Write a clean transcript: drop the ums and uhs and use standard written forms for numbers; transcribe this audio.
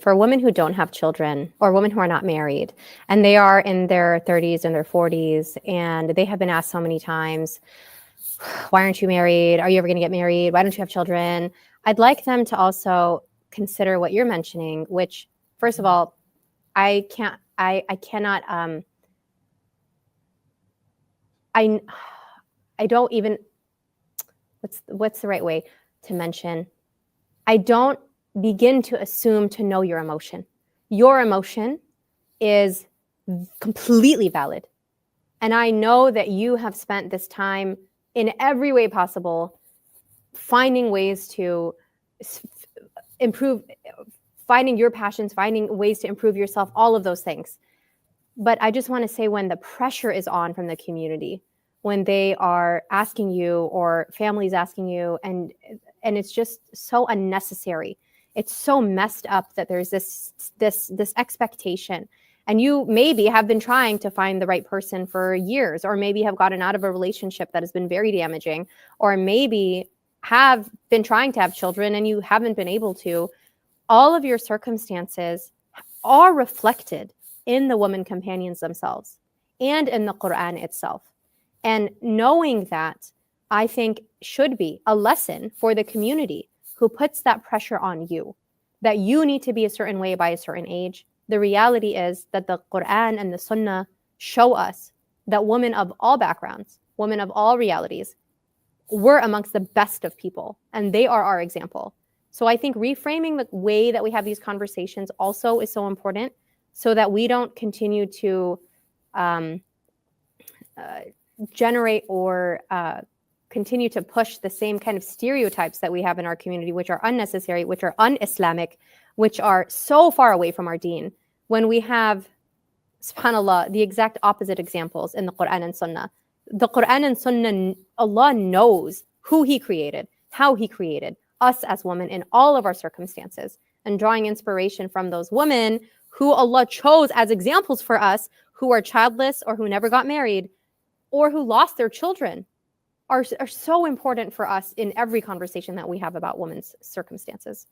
for women who don't have children or women who are not married and they are in their 30s and their 40s and they have been asked so many times, why aren't you married? Are you ever going to get married? Why don't you have children? I'd like them to also consider what you're mentioning, which, first of all, I don't even, what's the right way to mention? I don't begin to assume to know your emotion. Your emotion is completely valid. And I know that you have spent this time in every way possible finding ways to improve, finding your passions, finding ways to improve yourself, all of those things. But I just want to say, when the pressure is on from the community, when they are asking you or families asking you, and it's just so unnecessary. It's so messed up that there's this expectation. And you maybe have been trying to find the right person for years, or maybe have gotten out of a relationship that has been very damaging, or maybe have been trying to have children and you haven't been able to. All of your circumstances are reflected in the women companions themselves and in the Quran itself. And knowing that, I think, should be a lesson for the community who puts that pressure on you, that you need to be a certain way by a certain age. The reality is that the Quran and the Sunnah show us that women of all backgrounds, women of all realities, we're amongst the best of people, and they are our example. So I think reframing the way that we have these conversations also is so important, so that we don't continue to generate or continue to push the same kind of stereotypes that we have in our community, which are unnecessary, which are un-Islamic, which are so far away from our deen, when we have, subhanAllah, the exact opposite examples in the Quran and Sunnah. The Quran and Sunnah, Allah knows who He created, how He created us as women in all of our circumstances, and drawing inspiration from those women who Allah chose as examples for us, who are childless or who never got married or who lost their children, are so important for us in every conversation that we have about women's circumstances.